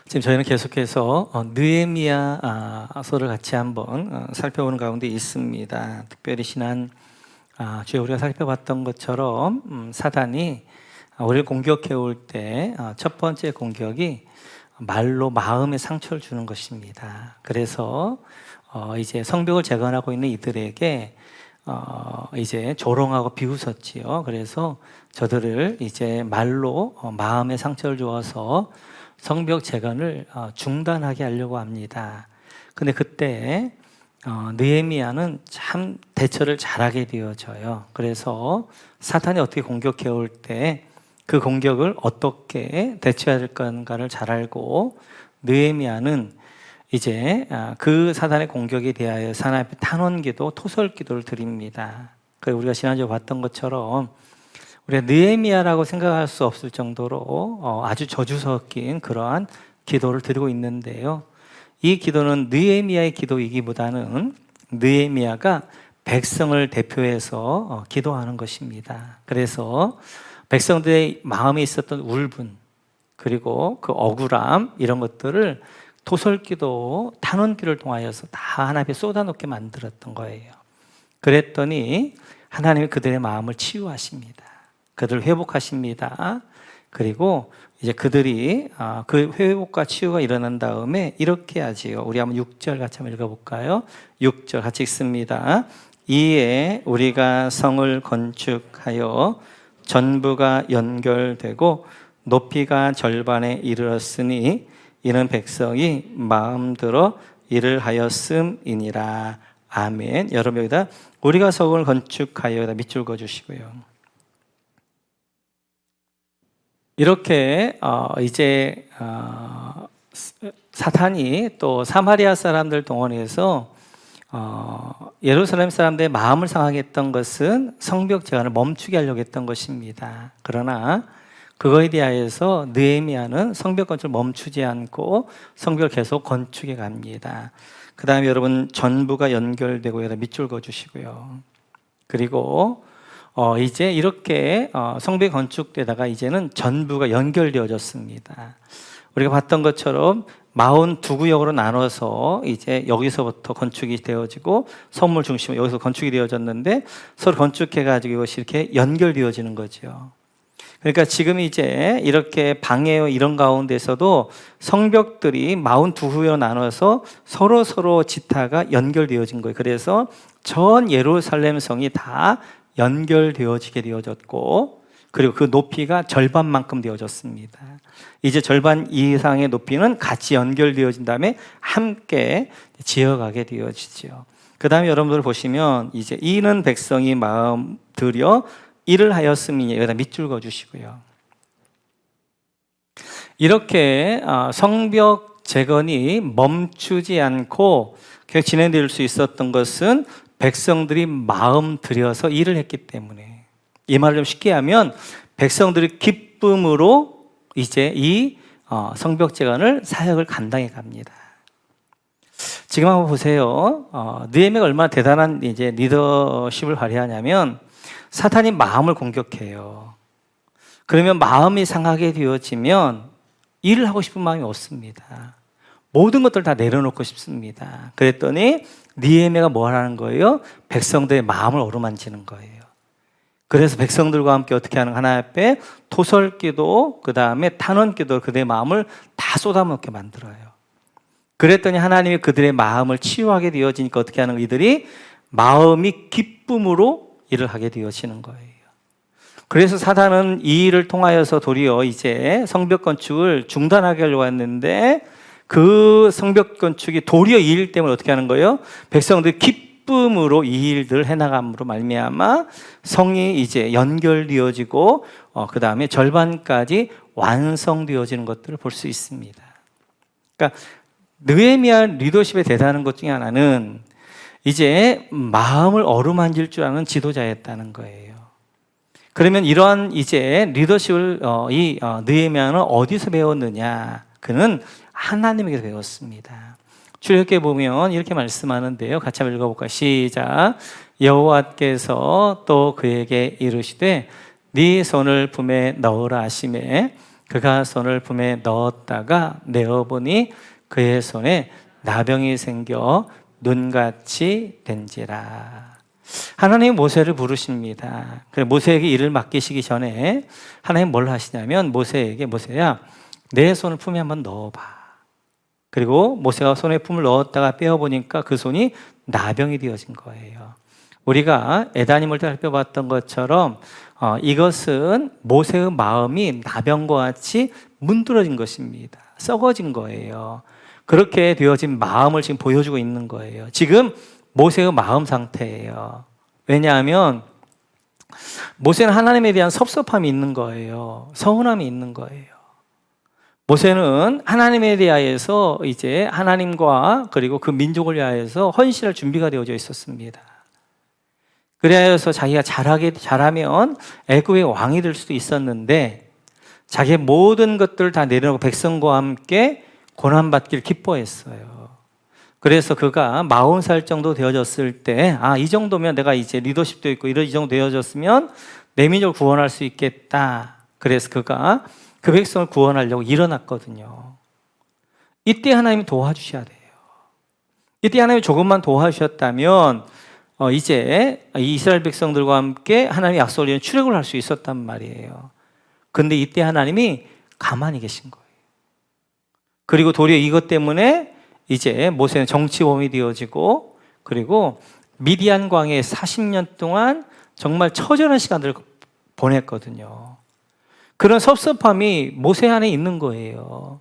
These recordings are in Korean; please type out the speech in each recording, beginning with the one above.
지금 저희는 계속해서 느헤미야서를 같이 한번 살펴보는 가운데 있습니다. 특별히 지난 주에 우리가 살펴봤던 것처럼 사단이 우리를 공격해 올 때 첫 번째 공격이 말로 마음의 상처를 주는 것입니다. 그래서 이제 성벽을 재건하고 있는 이들에게 이제 조롱하고 비웃었지요. 그래서 저들을 이제 말로 마음의 상처를 주어서 성벽 재건을 중단하게 하려고 합니다. 근데 그때 느헤미야는 참 대처를 잘하게 되어져요. 그래서 사탄이 어떻게 공격해 올 때 그 공격을 어떻게 대처해야 될 건가를 잘 알고, 느헤미야는 이제 그 사단의 공격에 대하여 하나님 앞에 탄원기도, 토설기도를 드립니다. 그리고 우리가 지난주에 봤던 것처럼 우리가 느헤미야라고 생각할 수 없을 정도로 아주 저주 섞인 그러한 기도를 드리고 있는데요. 이 기도는 느헤미야의 기도이기보다는 느헤미야가 백성을 대표해서 기도하는 것입니다. 그래서 백성들의 마음에 있었던 울분, 그리고 그 억울함, 이런 것들을 토설기도, 탄원기를 통하여서 다 하나님 앞에 쏟아놓게 만들었던 거예요. 그랬더니 하나님이 그들의 마음을 치유하십니다. 그들을 회복하십니다. 그리고 이제 그들이 그 회복과 치유가 일어난 다음에 이렇게 하지요. 우리 한번 6절 같이 한번 읽어볼까요? 6절 같이 읽습니다. 이에 우리가 성을 건축하여 전부가 연결되고 높이가 절반에 이르렀으니 이는 백성이 마음들어 이를 하였음이니라. 아멘. 여러분 여기다 우리가 성을 건축하여 여기다 밑줄 그어주시고요. 이렇게 이제 사탄이 또 사마리아 사람들 동원해서 예루살렘 사람들의 마음을 상하게 했던 것은 성벽 재건을 멈추게 하려고 했던 것입니다. 그러나 그거에 대하여서 느헤미야는 성벽 건축을 멈추지 않고 성벽을 계속 건축해 갑니다. 그 다음에 여러분 전부가 연결되고 여기다 밑줄 그어주시고요. 그리고 이제 이렇게 성벽이 건축되다가 이제는 전부가 연결되어졌습니다. 우리가 봤던 것처럼 42구역으로 나눠서 이제 여기서부터 건축이 되어지고 성물 중심으로 여기서 건축이 되어졌는데 서로 건축해가지고 이것이 이렇게 연결되어지는 거죠. 그러니까 지금 이제 이렇게 방해 이런 가운데서도 성벽들이 42구역으로 나눠서 서로 지타가 연결되어진 거예요. 그래서 전 예루살렘 성이 다 연결되어지게 되어졌고, 그리고 그 높이가 절반만큼 되어졌습니다. 이제 절반 이상의 높이는 같이 연결되어진 다음에 함께 지어가게 되어지죠. 그 다음에 여러분들 보시면 이제 이는 백성이 마음 들여 일을 하였음이니 여기다 밑줄 그어주시고요. 이렇게 성벽 재건이 멈추지 않고 계속 진행될 수 있었던 것은 백성들이 마음 들여서 일을 했기 때문에, 이 말을 좀 쉽게 하면 백성들이 기쁨으로 이제 이 성벽 재건을 사역을 감당해 갑니다. 지금 한번 보세요. 느헤미야가 얼마나 대단한 이제 리더십을 발휘하냐면 사탄이 마음을 공격해요. 그러면 마음이 상하게 되어지면 일을 하고 싶은 마음이 없습니다. 모든 것들을 다 내려놓고 싶습니다. 그랬더니 느헤미야가 뭐 하라는 거예요? 백성들의 마음을 어루만지는 거예요. 그래서 백성들과 함께 어떻게 하는, 하나님 앞에 토설기도, 그 다음에 탄원기도, 그들의 마음을 다 쏟아놓게 만들어요. 그랬더니 하나님이 그들의 마음을 치유하게 되어지니까 어떻게 하는, 이들이 마음이 기쁨으로 일을 하게 되어지는 거예요. 그래서 사단은 이 일을 통하여서 도리어 이제 성벽 건축을 중단하게 하려고 했는데, 그 성벽 건축이 도리어 이 일 때문에 어떻게 하는 거예요? 백성들이 기쁨으로 이 일들을 해나감으로 말미암아 성이 이제 연결되어지고 그 다음에 절반까지 완성되어지는 것들을 볼 수 있습니다. 그러니까 느헤미야 리더십에 대단한 것 중에 하나는 이제 마음을 어루만질 줄 아는 지도자였다는 거예요. 그러면 이러한 이제 리더십을 이 느헤미야는 어디서 배웠느냐? 그는 하나님에게서 배웠습니다. 출애굽기에 보면 이렇게 말씀하는데요. 같이 한번 읽어볼까요? 시작. 여호와께서 또 그에게 이르시되 네 손을 품에 넣으라 하시매 그가 손을 품에 넣었다가 내어보니 그의 손에 나병이 생겨 눈같이 된지라. 하나님이 모세를 부르십니다. 모세에게 일을 맡기시기 전에 하나님 뭘 하시냐면 모세에게, 모세야 내 손을 품에 한번 넣어봐. 그리고 모세가 손에 품을 넣었다가 빼어보니까 그 손이 나병이 되어진 거예요. 우리가 에다님을 살펴봤던 것처럼 이것은 모세의 마음이 나병과 같이 문드러진 것입니다. 썩어진 거예요. 그렇게 되어진 마음을 지금 보여주고 있는 거예요. 지금 모세의 마음 상태예요. 왜냐하면 모세는 하나님에 대한 섭섭함이 있는 거예요. 서운함이 있는 거예요. 모세는 하나님에 대하여서 이제 하나님과 그리고 그 민족을 위하여서 헌신할 준비가 되어져 있었습니다. 그래서 자기가 잘하면 애굽의 왕이 될 수도 있었는데 자기의 모든 것들을 다 내려놓고 백성과 함께 고난받기를 기뻐했어요. 그래서 그가 40살 정도 되어졌을 때, 이 정도면 내가 이제 리더십도 있고 이 정도 되어졌으면 내 민족을 구원할 수 있겠다. 그래서 그가 그 백성을 구원하려고 일어났거든요. 이때 하나님이 도와주셔야 돼요. 이때 하나님이 조금만 도와주셨다면 이제 이스라엘 백성들과 함께 하나님의 약속을 이룬 출애굽을 할 수 있었단 말이에요. 근데 이때 하나님이 가만히 계신 거예요. 그리고 도리어 이것 때문에 이제 모세는 정치범이 되어지고, 그리고 미디안 광야에 40년 동안 정말 처절한 시간들을 보냈거든요. 그런 섭섭함이 모세 안에 있는 거예요.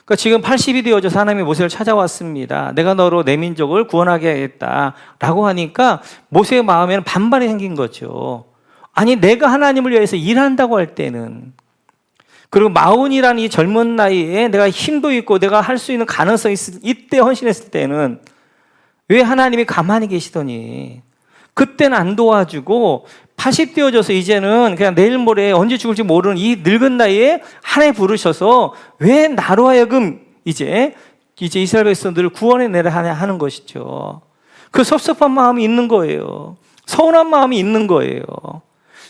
그러니까 지금 80이 되어져서 하나님이 모세를 찾아왔습니다. 내가 너로 내 민족을 구원하게 하겠다라고 하니까 모세의 마음에는 반발이 생긴 거죠. 아니, 내가 하나님을 위해서 일한다고 할 때는, 그리고 마흔이라는 이 젊은 나이에 내가 힘도 있고 내가 할 수 있는 가능성이 이때 헌신했을 때는 왜 하나님이 가만히 계시더니 그때는 안 도와주고 80 되어져서 이제는 그냥 내일 모레 언제 죽을지 모르는 이 늙은 나이에 하나님 부르셔서 왜 나로 하여금 이제 이스라엘 백성들을 구원해내라 하는 것이죠. 그 섭섭한 마음이 있는 거예요. 서운한 마음이 있는 거예요.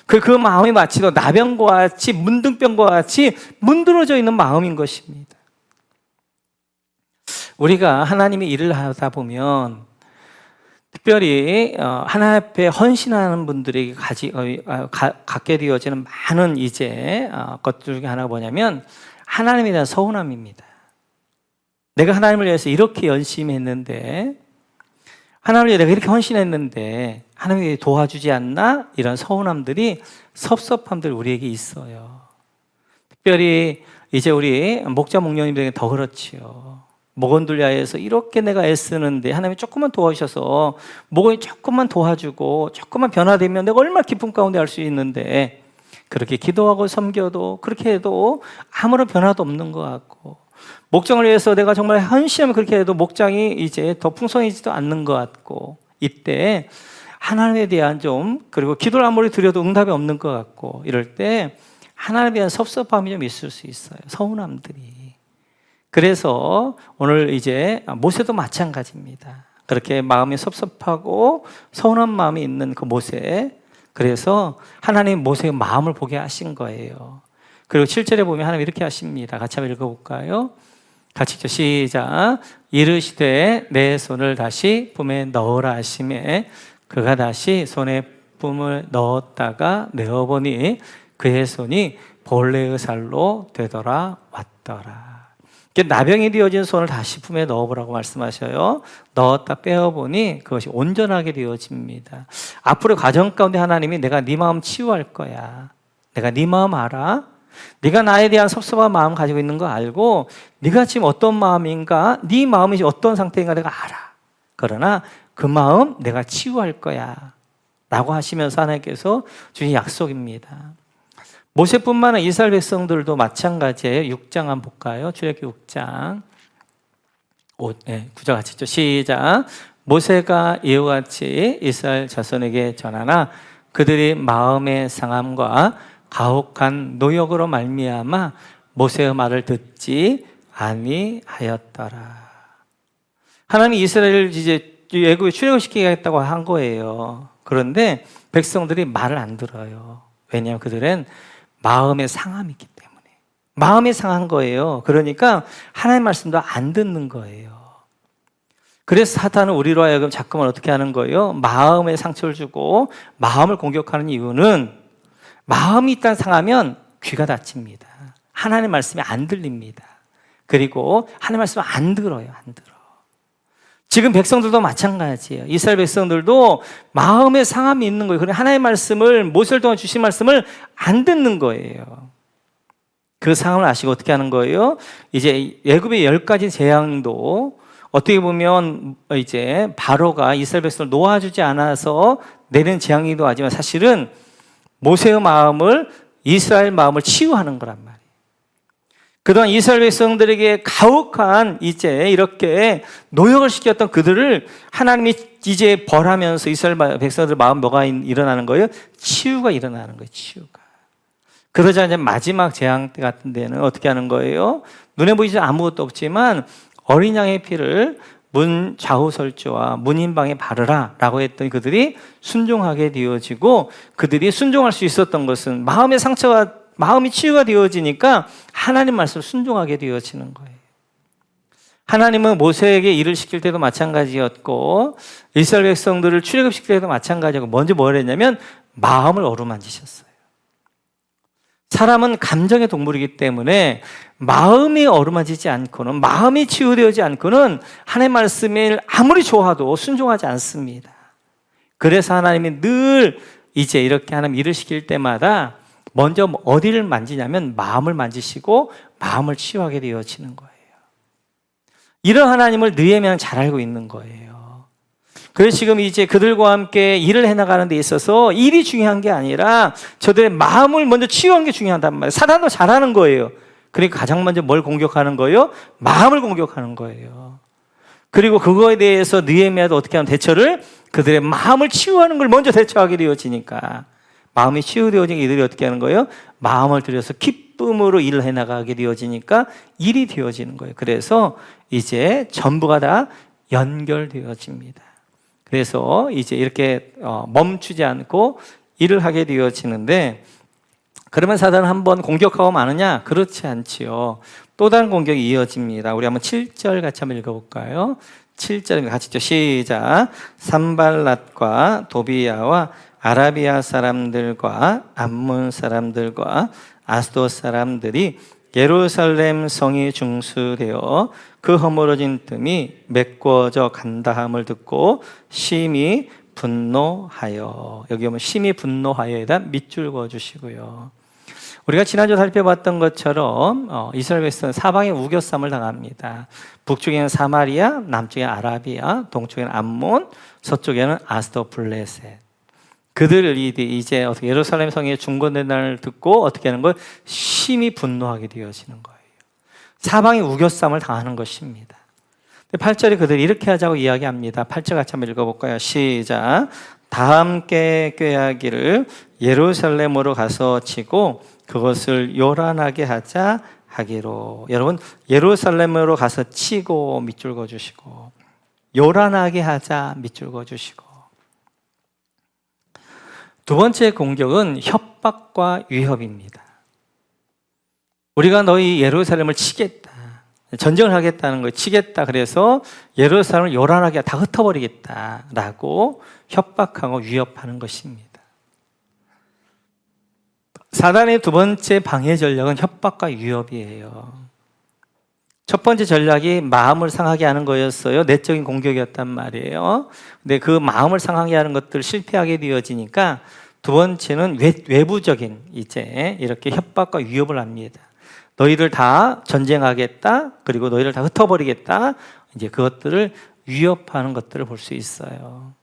그 마음이 마치 나병과 같이 문둥병과 같이 문드러져 있는 마음인 것입니다. 우리가 하나님의 일을 하다 보면 특별히 하나님 앞에 헌신하는 분들에게 갖게 되어지는 많은 이제 것들 중에 하나가 뭐냐면 하나님에 대한 서운함입니다. 내가 하나님을 위해서 이렇게 열심히 했는데, 하나님을 위해 내가 이렇게 헌신했는데 하나님이 도와주지 않나? 이런 서운함들이, 섭섭함들 우리에게 있어요. 특별히 이제 우리 목자 목녀님들에게 더 그렇지요. 목원들 위하여서 이렇게 내가 애쓰는데 하나님이 조금만 도와주셔서 목원이 조금만 도와주고 조금만 변화되면 내가 얼마나 기쁨 가운데 할 수 있는데, 그렇게 기도하고 섬겨도 그렇게 해도 아무런 변화도 없는 것 같고, 목장을 위해서 내가 정말 헌신하면 그렇게 해도 목장이 이제 더 풍성해지지도 않는 것 같고, 이때 하나님에 대한 그리고 기도를 아무리 드려도 응답이 없는 것 같고, 이럴 때 하나님에 대한 섭섭함이 좀 있을 수 있어요. 서운함들이. 그래서 오늘 이제 모세도 마찬가지입니다. 그렇게 마음이 섭섭하고 서운한 마음이 있는 그 모세, 그래서 하나님 모세의 마음을 보게 하신 거예요. 그리고 7절에 보면 하나님 이렇게 하십니다. 같이 한번 읽어볼까요? 같이 시작. 이르시되 내 손을 다시 품에 넣으라 하시매 그가 다시 손에 품을 넣었다가 내어보니 그의 손이 본래의 살로 되돌아 왔더라. 나병이 되어진 손을 다시 품에 넣어보라고 말씀하셔요. 넣었다 빼어보니 그것이 온전하게 되어집니다. 앞으로 과정 가운데 하나님이 내가 네 마음 치유할 거야. 내가 네 마음 알아. 네가 나에 대한 섭섭한 마음 가지고 있는 거 알고, 네가 지금 어떤 마음인가, 네 마음이 어떤 상태인가 내가 알아. 그러나 그 마음 내가 치유할 거야 라고 하시면서 하나님께서 주신 약속입니다. 모세뿐만 아니라 이스라엘 백성들도 마찬가지예요. 6장 한번 볼까요? 출애굽기 6장 9절 같이 읽죠. 시작. 모세가 이와 같이 이스라엘 자손에게 전하나 그들이 마음의 상함과 가혹한 노역으로 말미암아 모세의 말을 듣지 아니하였더라. 하나님이 이스라엘을 이제 애굽에 출애굽시키겠다고 한 거예요. 그런데 백성들이 말을 안 들어요. 왜냐하면 그들은 마음의 상함이 있기 때문에. 마음이 상한 거예요. 그러니까 하나님 말씀도 안 듣는 거예요. 그래서 사탄은 우리로 하여금 자꾸만 어떻게 하는 거예요? 마음에 상처를 주고 마음을 공격하는 이유는 마음이 일단 상하면 귀가 닫힙니다. 하나님 말씀이 안 들립니다. 그리고 하나님 말씀을 안 들어요. 안 들어. 지금 백성들도 마찬가지예요. 이스라엘 백성들도 마음의 상함이 있는 거예요. 그래서 하나님의 말씀을 모세를 통해 주신 말씀을 안 듣는 거예요. 그 상황을 아시고 어떻게 하는 거예요? 이제 애굽의 10가지 재앙도 어떻게 보면 이제 바로가 이스라엘 백성을 놓아주지 않아서 내린 재앙이기도 하지만 사실은 모세의 마음을 이스라엘 마음을 치유하는 거란 말이에요. 그동안 이스라엘 백성들에게 가혹한 이제 이렇게 노역을 시켰던 그들을 하나님이 이제 벌하면서 이스라엘 백성들 마음 뭐가 일어나는 거예요? 치유가 일어나는 거예요. 치유가. 그러자 이제 마지막 재앙 때 같은 데는 어떻게 하는 거예요? 눈에 보이지 아무것도 없지만 어린 양의 피를 문 좌우설주와 문인방에 바르라 라고 했더니 그들이 순종하게 되어지고, 그들이 순종할 수 있었던 것은 마음의 상처가 마음이 치유가 되어지니까 하나님 말씀을 순종하게 되어지는 거예요. 하나님은 모세에게 일을 시킬 때도 마찬가지였고 이스라엘 백성들을 출애굽시킬 때도 마찬가지고 먼저 뭘 했냐면 마음을 어루만지셨어요. 사람은 감정의 동물이기 때문에 마음이 어루만지지 않고는, 마음이 치유되지 않고는 하나님의 말씀을 아무리 좋아도 순종하지 않습니다. 그래서 하나님이 늘 이제 이렇게 하나님 일을 시킬 때마다 먼저 어디를 만지냐면 마음을 만지시고 마음을 치유하게 되어지는 거예요. 이런 하나님을 느헤미야는 잘 알고 있는 거예요. 그래서 지금 이제 그들과 함께 일을 해나가는 데 있어서 일이 중요한 게 아니라 저들의 마음을 먼저 치유하는 게 중요하단 말이에요. 사단도 잘하는 거예요. 그러니까 가장 먼저 뭘 공격하는 거예요? 마음을 공격하는 거예요. 그리고 그거에 대해서 느헤미야도 어떻게 하면 대처를, 그들의 마음을 치유하는 걸 먼저 대처하게 되어지니까 마음이 치유되어진 이들이 어떻게 하는 거예요? 마음을 들여서 기쁨으로 일을 해나가게 되어지니까 일이 되어지는 거예요. 그래서 이제 전부가 다 연결되어집니다. 그래서 이제 이렇게 멈추지 않고 일을 하게 되어지는데, 그러면 사단은 한번 공격하고 마느냐? 그렇지 않지요. 또 다른 공격이 이어집니다. 우리 한번 7절 같이 한번 읽어볼까요? 7절입니다. 같이 죠. 시작. 산발랏과 도비야와 아라비아 사람들과 암몬 사람들과 아스돗 사람들이 예루살렘 성이 중수되어 그 허물어진 틈이 메꿔져 간다함을 듣고 심히 분노하여, 여기 보면 심히 분노하여에다 밑줄 그어주시고요. 우리가 지난주 살펴봤던 것처럼 이스라엘 백성은 사방에 우겨쌈을 당합니다. 북쪽에는 사마리아, 남쪽에는 아라비아, 동쪽에는 암몬, 서쪽에는 아스돗 블레셋. 그들이 이제 어떻게 예루살렘 성에 중건된다는 듣고 어떻게 하는 거예요? 심히 분노하게 되어지는 거예요. 사방에 우겨쌈을 당하는 것입니다. 8절에 그들이 이렇게 하자고 이야기합니다. 8절 같이 한번 읽어볼까요? 시작. 다 함께 꾀하기를 예루살렘으로 가서 치고 그것을 요란하게 하자 하기로. 여러분, 예루살렘으로 가서 치고 밑줄 그어주시고, 요란하게 하자 밑줄 그어주시고. 두 번째 공격은 협박과 위협입니다. 우리가 너희 예루살렘을 치겠다, 전쟁을 하겠다는 거예요. 치겠다. 그래서 예루살렘을 요란하게 다 흩어버리겠다라고 협박하고 위협하는 것입니다. 사단의 두 번째 방해 전략은 협박과 위협이에요. 첫 번째 전략이 마음을 상하게 하는 거였어요. 내적인 공격이었단 말이에요. 근데 그 마음을 상하게 하는 것들을 실패하게 되어지니까 두 번째는 외부적인 이제 이렇게 협박과 위협을 합니다. 너희를 다 전쟁하겠다, 그리고 너희를 다 흩어버리겠다, 이제 그것들을 위협하는 것들을 볼 수 있어요.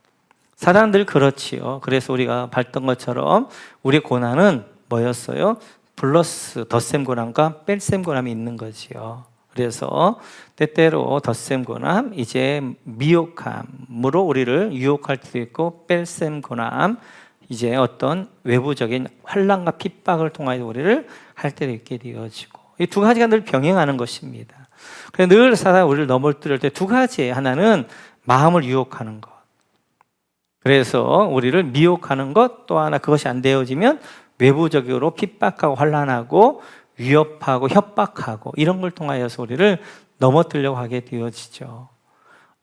사람들 그렇지요. 그래서 우리가 봤던 것처럼 우리 고난은 뭐였어요? 플러스 덧셈 고난과 뺄셈 고난이 있는 거지요. 그래서 때때로 덧셈 고난, 이제 미혹함으로 우리를 유혹할 때도 있고, 뺄셈 고난, 이제 어떤 외부적인 환난과 핍박을 통하여 우리를 할 때도 있게 되어지고, 이 두 가지가 늘 병행하는 것입니다. 그래서 늘 사단 우리를 넘어뜨릴 때 두 가지, 하나는 마음을 유혹하는 것, 그래서 우리를 미혹하는 것, 또 하나 그것이 안 되어지면 외부적으로 핍박하고 환난하고 위협하고 협박하고 이런 걸 통하여서 우리를 넘어뜨려고 하게 되어지죠.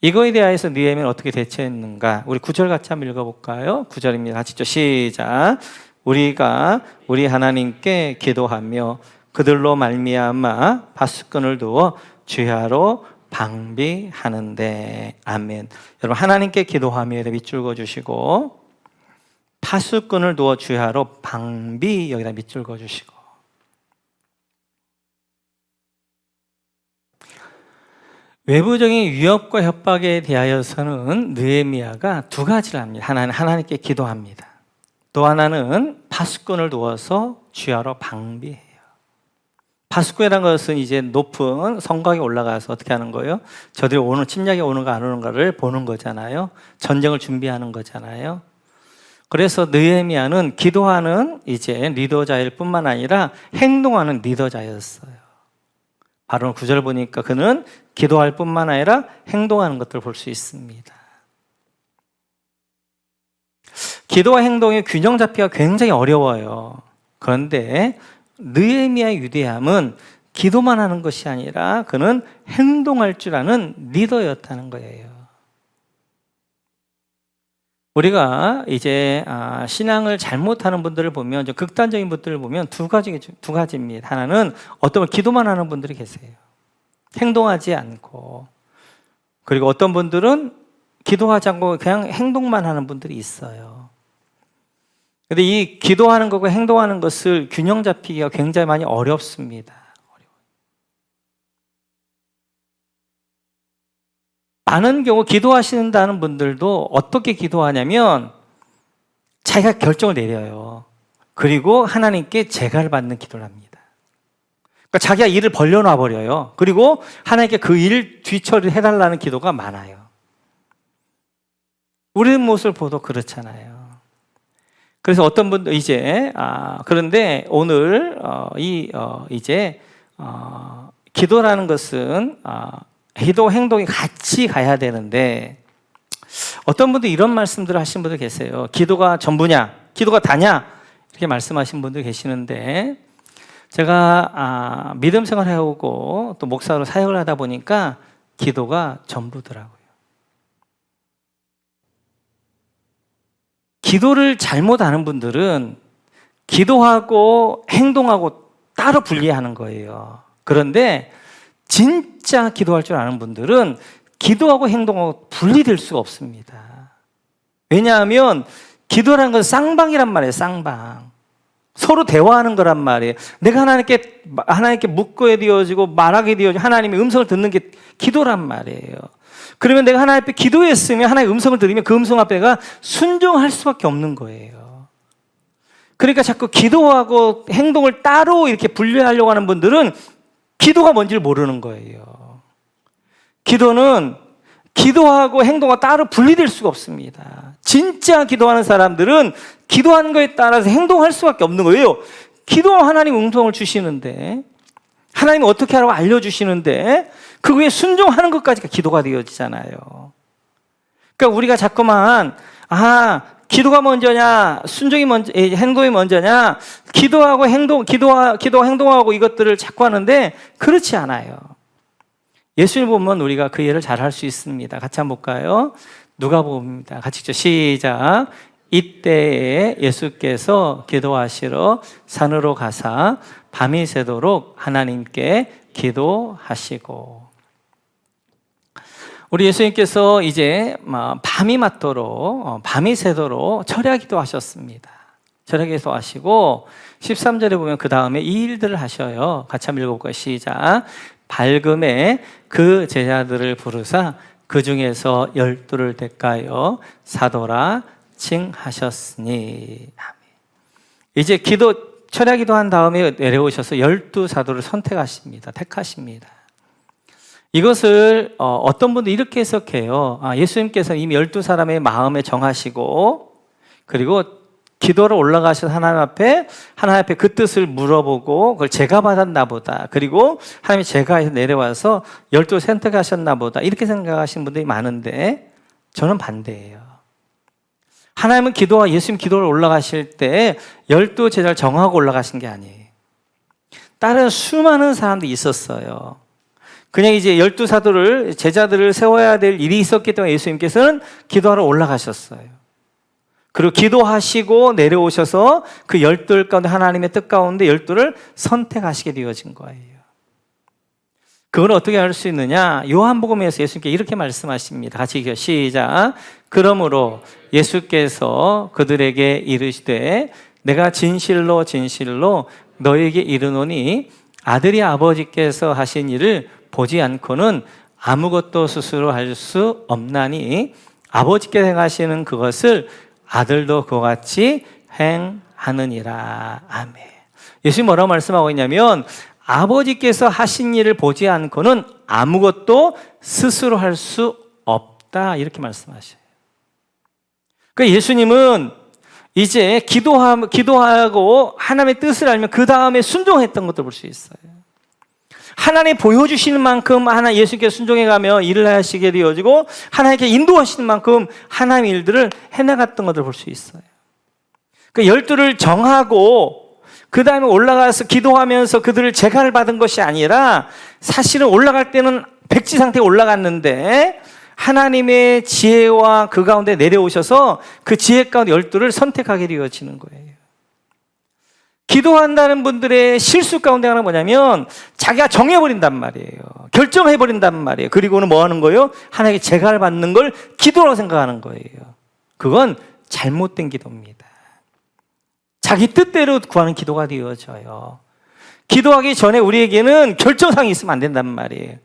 이거에 대해서 느헤미야는 어떻게 대처했는가? 우리 9절 같이 한번 읽어볼까요? 9절입니다. 같이 죠. 시작. 우리가 우리 하나님께 기도하며 그들로 말미암아 파수꾼을 두어 주야로 방비하는데. 아멘. 여러분, 하나님께 기도하며 밑줄 그어주시고, 파수꾼을 두어 주야로 방비, 여기다 밑줄 그어주시고. 외부적인 위협과 협박에 대하여서는 느헤미야가 두 가지를 합니다. 하나는 하나님께 기도합니다. 또 하나는 파수꾼을 두어서 주야로 방비해요. 파수꾼이라는 것은 이제 높은 성곽에 올라가서 어떻게 하는 거예요? 저들이 침략이 오는가 안 오는가를 보는 거잖아요. 전쟁을 준비하는 거잖아요. 그래서 느헤미야는 기도하는 이제 리더자일 뿐만 아니라 행동하는 리더자였어요. 바로 9절 보니까 그는 기도할 뿐만 아니라 행동하는 것들을 볼 수 있습니다. 기도와 행동의 균형 잡기가 굉장히 어려워요. 그런데 느헤미야의 위대함은 기도만 하는 것이 아니라 그는 행동할 줄 아는 리더였다는 거예요. 우리가 이제 신앙을 잘못하는 분들을 보면, 극단적인 분들을 보면 두 가지입니다. 하나는 어떤 분 기도만 하는 분들이 계세요. 행동하지 않고. 그리고 어떤 분들은 기도하지 않고 그냥 행동만 하는 분들이 있어요. 근데 이 기도하는 것과 행동하는 것을 균형 잡히기가 굉장히 많이 어렵습니다. 많은 경우 기도하신다는 분들도 어떻게 기도하냐면 자기가 결정을 내려요. 그리고 하나님께 재가를 받는 기도를 합니다. 그러니까 자기가 일을 벌려놔 버려요. 그리고 하나님께 그 일 뒤처리를 해달라는 기도가 많아요. 우리 모습을 보도 그렇잖아요. 그래서 어떤 분들 이제 그런데 오늘 기도라는 것은 기도 행동이 같이 가야 되는데, 어떤 분들 이런 말씀들을 하신 분들 계세요. 기도가 전부냐? 기도가 다냐? 이렇게 말씀하신 분들 계시는데, 제가 믿음 생활을 해오고 또 목사로 사역을 하다 보니까 기도가 전부더라고요. 기도를 잘못 아는 분들은 기도하고 행동하고 따로 분리하는 거예요. 그런데 진짜 기도할 줄 아는 분들은 기도하고 행동하고 분리될 수가 없습니다. 왜냐하면 기도라는 건 쌍방이란 말이에요. 쌍방. 서로 대화하는 거란 말이에요. 내가 하나님께 묻게 되어지고 말하게 되어지고 하나님의 음성을 듣는 게 기도란 말이에요. 그러면 내가 하나님 앞에 기도했으면 하나님의 음성을 들으면 그 음성 앞에 내가 순종할 수밖에 없는 거예요. 그러니까 자꾸 기도하고 행동을 따로 이렇게 분리하려고 하는 분들은 기도가 뭔지를 모르는 거예요. 기도는 기도하고 행동과 따로 분리될 수가 없습니다. 진짜 기도하는 사람들은 기도하는 것에 따라서 행동할 수밖에 없는 거예요. 기도하면 하나님 음성을 주시는데, 하나님이 어떻게 하라고 알려주시는데 그거에 순종하는 것까지가 기도가 되어지잖아요. 그러니까 우리가 자꾸만 기도가 먼저냐, 순종이 먼저, 행동이 먼저냐, 기도하고 행동하고 이것들을 자꾸 하는데 그렇지 않아요. 예수를 보면 우리가 그 예를 잘 할 수 있습니다. 같이 한번 볼까요? 누가복음입니다. 같이 읽죠. 시작. 이때에 예수께서 기도하시러 산으로 가사 밤이 새도록 하나님께 기도하시고. 우리 예수님께서 이제 밤이 새도록 철야 기도하셨습니다. 철야 기도하시고 13절에 보면 그 다음에 이 일들을 하셔요. 같이 한번 읽어볼까요? 시작. 밝음에 그 제자들을 부르사 그 중에서 12를 택하여 사도라 칭하셨으니. 이제 철야 기도한 다음에 내려오셔서 12사도를 선택하십니다. 택하십니다. 이것을 어떤 분도 이렇게 해석해요. 예수님께서 이미 12사람의 마음에 정하시고, 그리고 기도를 올라가셔서 하나님 앞에 그 뜻을 물어보고 그걸 제가 받았나 보다. 그리고 하나님이 제가 해서 내려와서 12 선택하셨나 보다. 이렇게 생각하시는 분들이 많은데 저는 반대예요. 하나님은 예수님 기도를 올라가실 때 12 제자를 정하고 올라가신 게 아니에요. 다른 수많은 사람들이 있었어요. 그냥 이제 12사도를, 제자들을 세워야 될 일이 있었기 때문에 예수님께서는 기도하러 올라가셨어요. 그리고 기도하시고 내려오셔서 그 12 가운데 하나님의 뜻 가운데 12를 선택하시게 되어진 거예요. 그걸 어떻게 알 수 있느냐? 요한복음에서 예수님께 이렇게 말씀하십니다. 같이 읽어요. 시작. 그러므로 예수께서 그들에게 이르시되 내가 진실로 진실로 너에게 이르노니 아들이 아버지께서 하신 일을 보지 않고는 아무것도 스스로 할 수 없나니 아버지께서 행하시는 그것을 아들도 그와 같이 행하느니라. 아멘. 예수님 뭐라고 말씀하고 있냐면 아버지께서 하신 일을 보지 않고는 아무것도 스스로 할 수 없다, 이렇게 말씀하셔요. 그러니까 예수님은 이제 기도하고 하나님의 뜻을 알면 그 다음에 순종했던 것도 볼 수 있어요. 하나님 보여주시는 만큼 예수님께 순종해가며 일을 하시게 되어지고 하나님께 인도하시는 만큼 하나님의 일들을 해나갔던 것을 볼 수 있어요. 그러니까 12를 정하고 그 다음에 올라가서 기도하면서 그들을 제가를 받은 것이 아니라 사실은 올라갈 때는 백지 상태에 올라갔는데 하나님의 지혜와 그 가운데 내려오셔서 그 지혜 가운데 12를 선택하게 되어지는 거예요. 기도한다는 분들의 실수 가운데 하나 뭐냐면 자기가 정해버린단 말이에요. 결정해버린단 말이에요. 그리고는 뭐 하는 거예요? 하나님께 제가를 받는 걸 기도라고 생각하는 거예요. 그건 잘못된 기도입니다. 자기 뜻대로 구하는 기도가 되어져요. 기도하기 전에 우리에게는 결정사항이 있으면 안 된단 말이에요.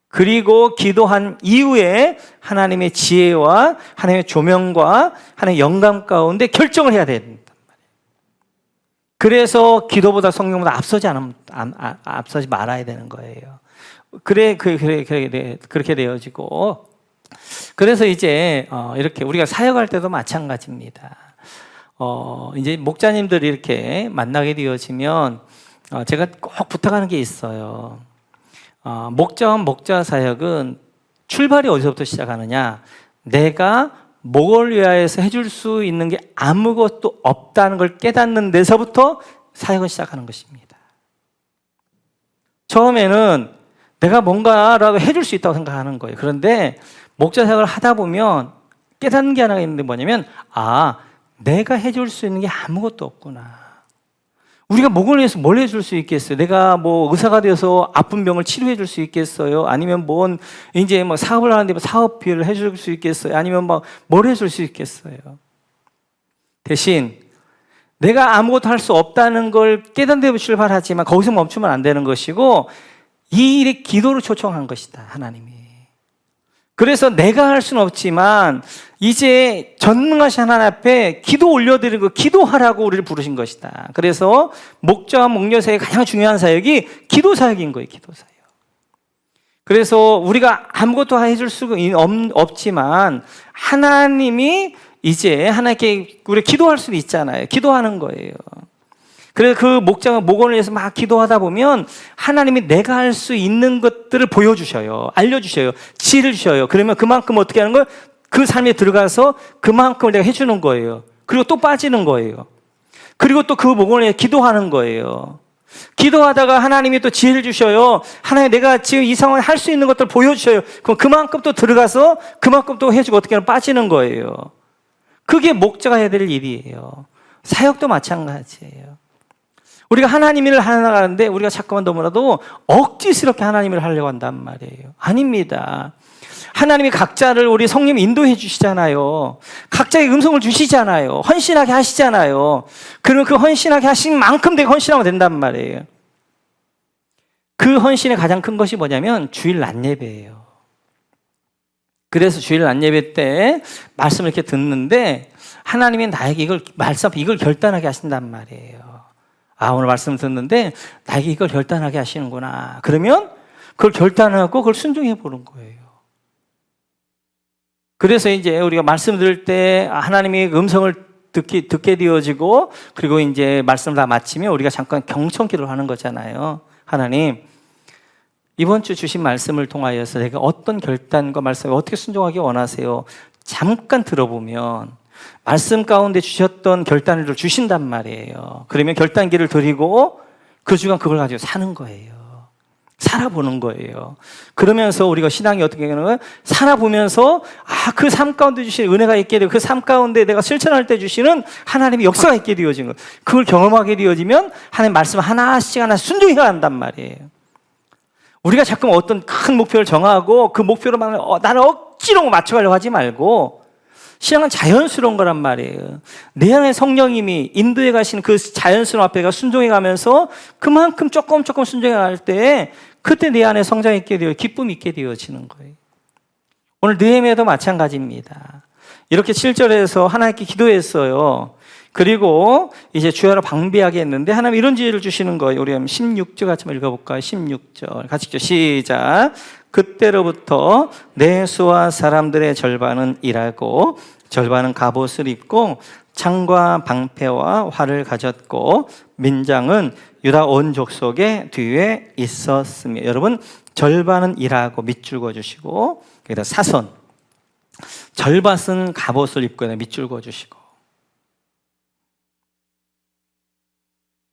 그리고 기도한 이후에 하나님의 지혜와 하나님의 조명과 하나님의 영감 가운데 결정을 해야 된단 말이에요. 그래서 기도보다 성령보다 앞서지 말아야 되는 거예요. 그렇게 되어지고, 그래서 이제 이렇게 우리가 사역할 때도 마찬가지입니다. 이제 목자님들이 이렇게 만나게 되어지면 제가 꼭 부탁하는 게 있어요. 목자 사역은 출발이 어디서부터 시작하느냐? 내가 목을 위하여서 해줄 수 있는 게 아무것도 없다는 걸 깨닫는 데서부터 사역은 시작하는 것입니다. 처음에는 내가 뭔가라도 해줄 수 있다고 생각하는 거예요. 그런데 목자 사역을 하다 보면 깨닫는 게 하나가 있는데 뭐냐면 내가 해줄 수 있는 게 아무것도 없구나. 우리가 목을 위해서 뭘 해줄 수 있겠어요? 내가 뭐 의사가 되어서 아픈 병을 치료해 줄 수 있겠어요? 아니면 이제 사업을 하는데 사업비를 해줄 수 있겠어요? 아니면 뭘 해줄 수 있겠어요? 대신 내가 아무것도 할 수 없다는 걸 깨닫는 데로 출발하지만 거기서 멈추면 안 되는 것이고 이 일에 기도를 초청한 것이다, 하나님이. 그래서 내가 할 수는 없지만 이제 전능하신 하나님 앞에 기도 올려드리고 기도하라고 우리를 부르신 것이다. 그래서 목자와 목녀 사역의 가장 중요한 사역이 기도 사역인 거예요. 기도 사역. 그래서 우리가 아무것도 해줄 수가 없지만 하나님이 이제 하나님께 우리 기도할 수는 있잖아요. 기도하는 거예요. 그래서 그 목자가 목원을 위해서 막 기도하다 보면 하나님이 내가 할 수 있는 것들을 보여주셔요. 알려주셔요. 지혜를 주셔요. 그러면 그만큼 어떻게 하는 거예요? 그 삶에 들어가서 그만큼을 내가 해주는 거예요. 그리고 또 빠지는 거예요. 그리고 또 그 목원을 위해 기도하는 거예요. 기도하다가 하나님이 또 지혜를 주셔요. 하나님 내가 지금 이 상황에 할 수 있는 것들을 보여주셔요. 그럼 그만큼 또 들어가서 그만큼 또 해주고 어떻게 하면 빠지는 거예요. 그게 목자가 해야 될 일이에요. 사역도 마찬가지예요. 우리가 하나님 일을 하나가는데 우리가 자꾸만 너무나도 억지스럽게 하나님 일을 하려고 한단 말이에요. 아닙니다. 하나님이 각자를 우리 성령 인도해 주시잖아요. 각자의 음성을 주시잖아요. 헌신하게 하시잖아요. 그러면 그 헌신하게 하신 만큼 내가 헌신하면 된단 말이에요. 그 헌신의 가장 큰 것이 뭐냐면 주일 낮 예배예요. 그래서 주일 낮 예배 때 말씀을 이렇게 듣는데 하나님이 나에게 이걸 결단하게 하신단 말이에요. 오늘 말씀 듣는데 나에게 이걸 결단하게 하시는구나. 그러면 그걸 결단하고 그걸 순종해 보는 거예요. 그래서 이제 우리가 말씀 들을 때 하나님의 음성을 듣게 되어지고 그리고 이제 말씀 다 마치면 우리가 잠깐 경청기도를 하는 거잖아요. 하나님, 이번 주 주신 말씀을 통하여서 내가 어떤 결단과 말씀을 어떻게 순종하기 원하세요? 잠깐 들어보면 말씀 가운데 주셨던 결단을 주신단 말이에요. 그러면 결단기를 드리고 그 주간 그걸 가지고 사는 거예요. 살아보는 거예요. 그러면서 우리가 신앙이 어떻게 되는 거예요? 살아보면서 그 삶 가운데 주신 은혜가 있게 되고 그 삶 가운데 내가 실천할 때 주시는 하나님의 역사가 있게 되어진 거예요. 그걸 경험하게 되어지면 하나님 말씀 하나씩 순종해야 한단 말이에요. 우리가 자꾸 어떤 큰 목표를 정하고 그 목표로만 나를 억지로 맞춰가려고 하지 말고 신앙은 자연스러운 거란 말이에요. 내 안에 성령님이 인도해 가시는 그 자연스러운 앞에가 순종해 가면서 그만큼 조금 순종해 갈 때 그때 내 안에 성장이 있게 되어 기쁨이 있게 되어지는 거예요. 오늘 느헤미야도 마찬가지입니다. 이렇게 7절에서 하나님께 기도했어요. 그리고 이제 주야로 방비하게 했는데 하나님 이런 지혜를 주시는 거예요. 우리 16절 같이 한번 읽어볼까요? 16절 같이 읽죠. 시작. 그때로부터 내 수와 사람들의 절반은 일하고 절반은 갑옷을 입고 창과 방패와 활을 가졌고 민장은 유다 온 족속의 뒤에 있었으며. 여러분, 절반은 일하고 밑줄 그어주시고 여기다 사선, 절반은 갑옷을 입고 밑줄 그어주시고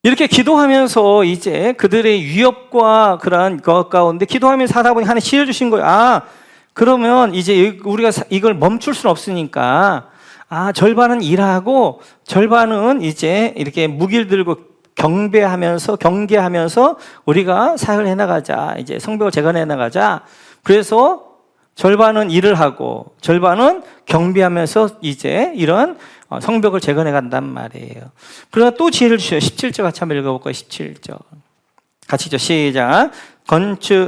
이렇게 기도하면서 이제 그들의 위협과 그러한 것 가운데 기도하면서 하다 보니 하나님 지혜 주신 거예요. 그러면 이제 우리가 이걸 멈출 수는 없으니까 절반은 일하고 절반은 이제 이렇게 무기를 들고 경계하면서 우리가 사역을 해나가자. 이제 성벽을 재건해 나가자. 그래서 절반은 일을 하고 절반은 경비하면서 이제 이런 성벽을 재건해 간단 말이에요. 그러나 또 지혜를 주셔요. 17절 같이 한번 읽어볼까요? 17절 같이죠. 시작.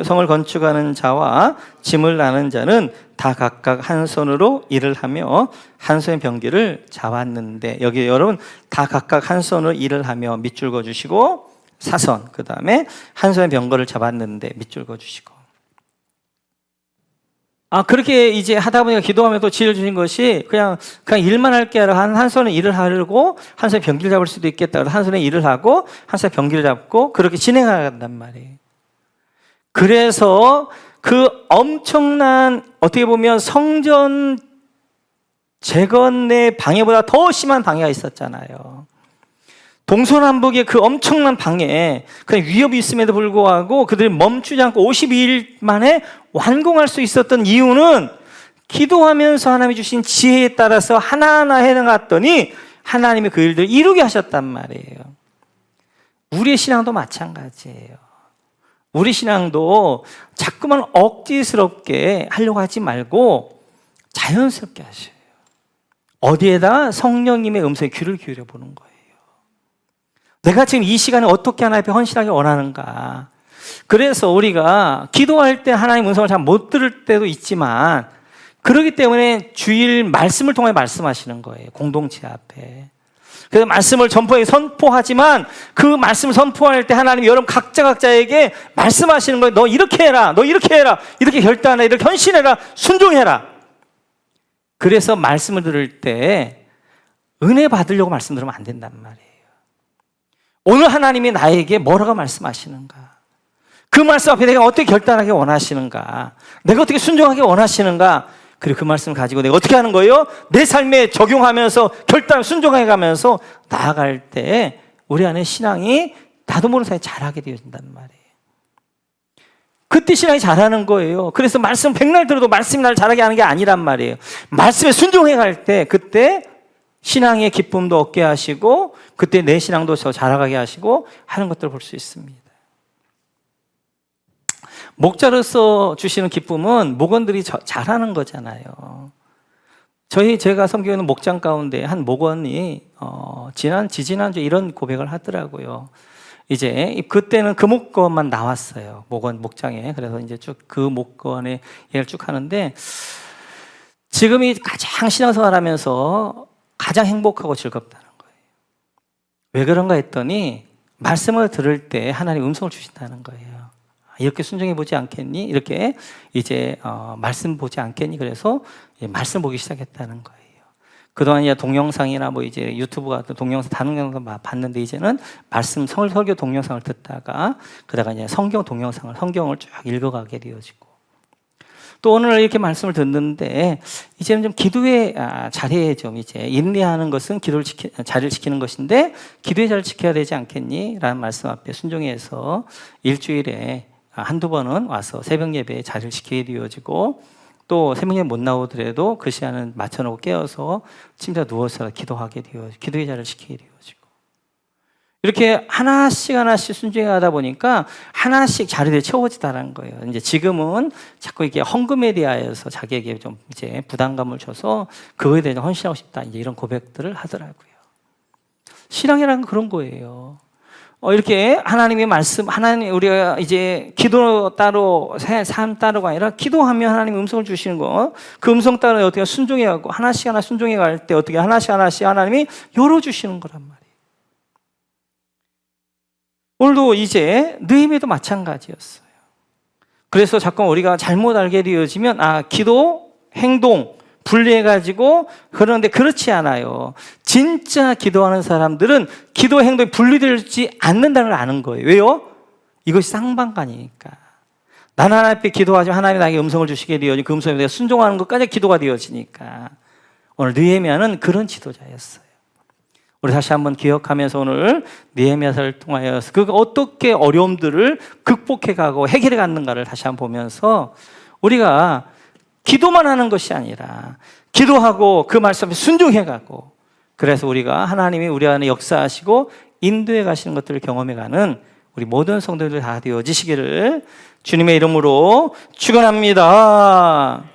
성을 건축하는 자와 짐을 나는 자는 다 각각 한 손으로 일을 하며 한 손의 병기를 잡았는데, 여기 여러분 다 각각 한 손으로 일을 하며 밑줄 그어주시고 사선, 그 다음에 한 손의 병거를 잡았는데 밑줄 그어주시고. 그렇게 이제 하다 보니까 기도하면 또 지혜를 주신 것이 그냥 일만 할 게 아니라 한 손에 일을 하려고 한 손에 병기를 잡을 수도 있겠다. 한 손에 일을 하고 한 손에 병기를 잡고 그렇게 진행한단 말이에요. 그래서 그 엄청난, 어떻게 보면 성전 재건의 방해보다 더 심한 방해가 있었잖아요. 동서남북의 그 엄청난 방해, 그냥 위협이 있음에도 불구하고 그들이 멈추지 않고 52일 만에 완공할 수 있었던 이유는 기도하면서 하나님이 주신 지혜에 따라서 하나하나 해나갔더니 하나님이 그 일들을 이루게 하셨단 말이에요. 우리의 신앙도 마찬가지예요. 우리 신앙도 자꾸만 억지스럽게 하려고 하지 말고 자연스럽게 하셔요. 어디에다 성령님의 음성에 귀를 기울여 보는 거예요. 내가 지금 이 시간에 어떻게 하나님 앞에 헌신하기 원하는가. 그래서 우리가 기도할 때 하나님 음성을 잘 못 들을 때도 있지만 그렇기 때문에 주일 말씀을 통해 말씀하시는 거예요. 공동체 앞에. 그래서 말씀을 선포하지만 그 말씀을 선포할 때 하나님이 여러분 각자에게 말씀하시는 거예요. 너 이렇게 해라. 너 이렇게 해라. 이렇게 결단해. 이렇게 헌신해라. 순종해라. 그래서 말씀을 들을 때 은혜 받으려고 말씀 들으면 안 된단 말이에요. 오늘 하나님이 나에게 뭐라고 말씀하시는가? 그 말씀 앞에 내가 어떻게 결단하기 원하시는가? 내가 어떻게 순종하기 원하시는가? 그리고 그 말씀을 가지고 내가 어떻게 하는 거예요? 내 삶에 적용하면서 결단을 순종해가면서 나아갈 때 우리 안에 신앙이 나도 모르는 사이에 자라게 되어진단 말이에요. 그때 신앙이 자라는 거예요. 그래서 말씀 백날 들어도 말씀이 나를 자라게 하는 게 아니란 말이에요. 말씀에 순종해갈 때 그때 신앙의 기쁨도 얻게 하시고 그때 내 신앙도 더 자라가게 하시고 하는 것들을 볼 수 있습니다. 목자로서 주시는 기쁨은 목원들이 잘하는 거잖아요. 제가 섬기는 목장 가운데 한 목원이 지지난주 이런 고백을 하더라고요. 이제 그때는 그 목원만 나왔어요. 목장에. 그래서 이제 쭉 그 목원에 얘기를 쭉 하는데 지금이 가장 신앙생활 하면서 가장 행복하고 즐겁다는 거예요. 왜 그런가 했더니 말씀을 들을 때 하나님 음성을 주신다는 거예요. 이렇게 순종해 보지 않겠니? 이렇게 이제 말씀 보지 않겠니? 그래서 말씀 보기 시작했다는 거예요. 그동안 이제 동영상이나 뭐 이제 유튜브 같은 동영상, 다른 영상 봤는데 이제는 말씀 설교 동영상을 듣다가 그다가 이제 성경 동영상을 성경을 쭉 읽어가게 되어지고 또 오늘 이렇게 말씀을 듣는데 이제는 좀 기도의 자리에 좀 이제 인내하는 것은 자리를 지키는 것인데 기도의 자리를 지켜야 되지 않겠니? 라는 말씀 앞에 순종해서 일주일에 한두 번은 와서 새벽 예배에 자리를 지키게 되어지고 또 새벽 예배 못 나오더라도 그 시간은 맞춰놓고 깨어서 침대 누워서 기도하게 되어지고 기도의 자리를 지키게 되어지고 이렇게 하나씩 순종해 가다 보니까 하나씩 자리를 채워지다라는 거예요. 이제 지금은 자꾸 이게 헌금에 대하여서 자기에게 좀 이제 부담감을 줘서 그거에 대해서 헌신하고 싶다. 이제 이런 고백들을 하더라고요. 신앙이라는 건 그런 거예요. 이렇게 하나님의 말씀, 우리가 이제 기도 따로, 삶 따로가 아니라 기도하면 하나님 음성을 주시는 거. 그 음성 따라 어떻게 순종해 가고 하나씩 순종해 갈 때 어떻게 하나씩 하나님이 열어주시는 거란 말이에요. 오늘도 이제 느헤미야도 마찬가지였어요. 그래서 자꾸 우리가 잘못 알게 되어지면 기도, 행동 분리해가지고 그런데 그렇지 않아요. 진짜 기도하는 사람들은 기도 행동이 분리되지 않는다는 걸 아는 거예요. 왜요? 이것이 쌍방간이니까. 나는 하나님 앞에 기도하지만 하나님이 나에게 음성을 주시게 되어지고 그 음성에 내가 순종하는 것까지 기도가 되어지니까 오늘 느헤미야는 그런 지도자였어요. 우리 다시 한번 기억하면서 오늘 느헤미야서를 통하여서 그 어떻게 어려움들을 극복해가고 해결해 갔는가를 다시 한번 보면서 우리가 기도만 하는 것이 아니라 기도하고 그 말씀에 순종해가고 그래서 우리가 하나님이 우리 안에 역사하시고 인도해 가시는 것들을 경험해가는 우리 모든 성도들 다 되어지시기를 주님의 이름으로 축원합니다.